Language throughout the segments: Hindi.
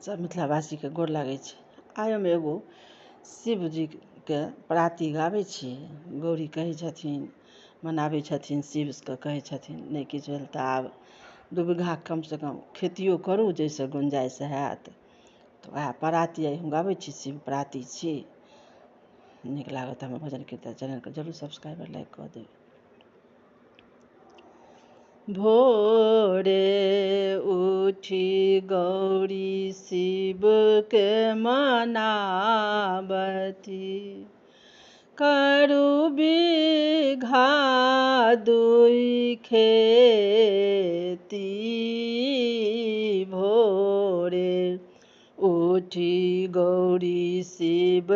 सब मिथिलावासी के गोर लागै छै। आइ हम एगो शिव जी के पराती गाबै छी। गौरी कहै छथिन, मनाबै छथिन, शिव के कहै छथिन नहि किछु भेल तऽ आब 2 बीघा कमसँ कम खेतियो करू जाहिसँ गुंजाइश हैत। तऽ वएह पराती आइ हम गाबै छी, शिव पराती छी। नीक लागत हमर भजन कीर्तन चैनलके जरूर सब्सक्राइब और लाइक कऽ देबै। भोरे उठी गौरी शिव के मनाबती, करू बीघा 2 खेती। भोरे उठी गौरी शिव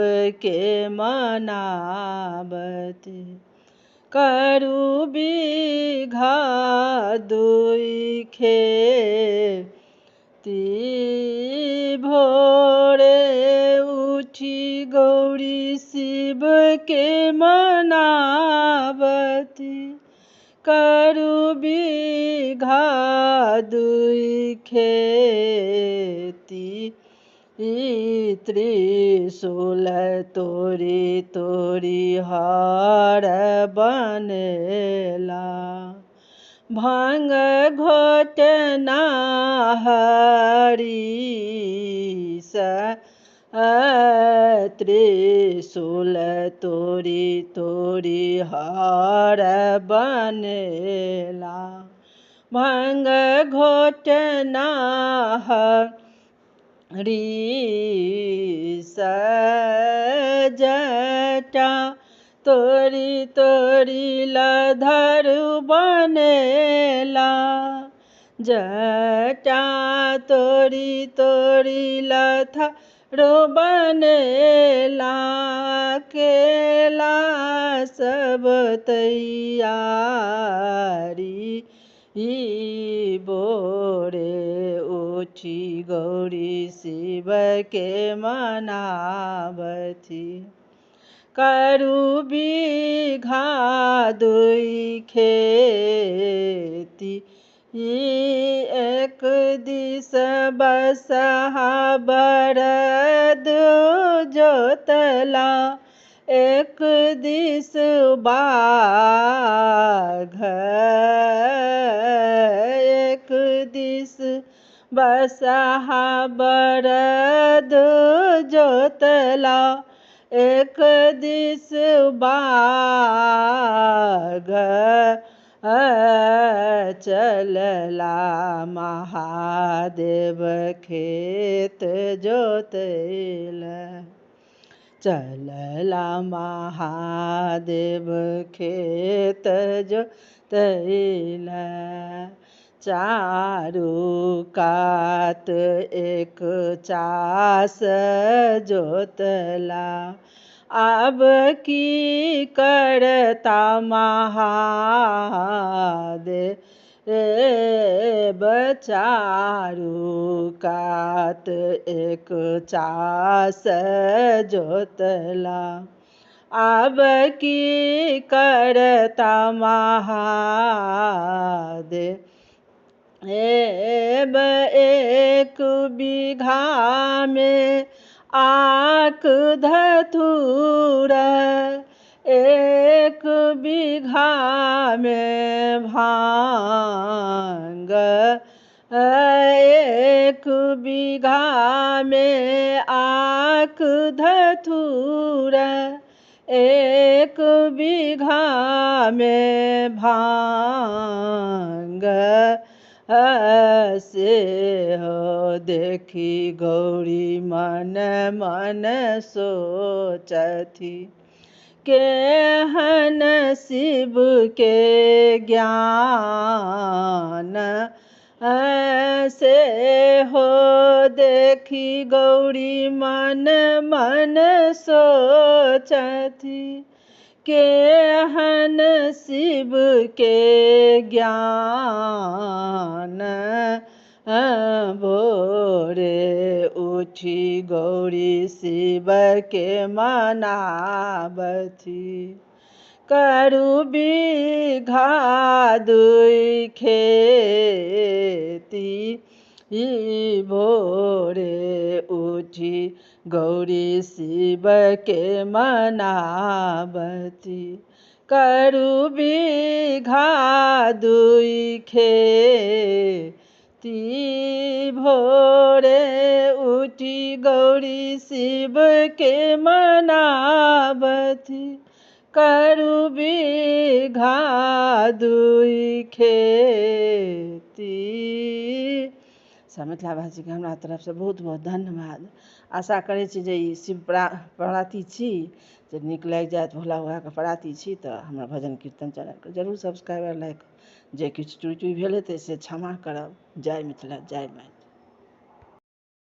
के मनाबती, करू बीघा 2 खेती। भोरे उठी गौरी शिव के मनाबती, करू बीघा 2 खेती। त्रिशूल तोरी तोरी हर बनेला, भांग घोटना हरीश। त्रिशूल तोरी तोरी हर बनेला, भांग घोटना हरीश। जटा तोरी तोरी लधरु बनेला, जटा तोरी तोरी लधरु बनेला। केला सब तैयारी, भोरे उठी गौरी शिव के मनाबती, करू बीघा 2 खेती। एक दिस बसहा बरद जोतला, एक दिस बाघ। एक दिस बसहा बरद जोतला, एक दिस बाघ। चलला महादेव खेत जोतैला, चलला महादेव खेत जोतैला। चारू कात एक चास जोतला, आब की करता महादेव। चारू कात एक चास जोतला, आब की करता महादेव। 1 बीघा में आक धतूरा, 1 बीघा में भांग। 1 बीघा में आक धतूरा, 1 बीघा में भांग। से हो देखी गौरी मन मन सोचती, केहन शिव के ज्ञान। से हो देखी गौरी मन मन सोचती, केहन शिव के ज्ञान। भोरे उठी गौरी शिव के मनाबती, करू बीघा 2 खेती। ही भोरे उठी गौरी शिव के मनावती करु बिघा दुई खेती भोरे उठी गौरी शिव के मनावती करु बिघा दुई खेती। सब मिथिला भाषीके हमरा तरफसँ बहुत बहुत धन्यवाद। आशा करै छी जे ई शिव पराती छी जे नीक लागि जायत, भोला बाबाके पराती छी तऽ हमरा भजन कीर्तन चैनलके जरूर सब्सक्राइबर लाइक जे किछु त्रुटि भेल हेतै से क्षमा करब। जय मिथिला, जय मैथिली।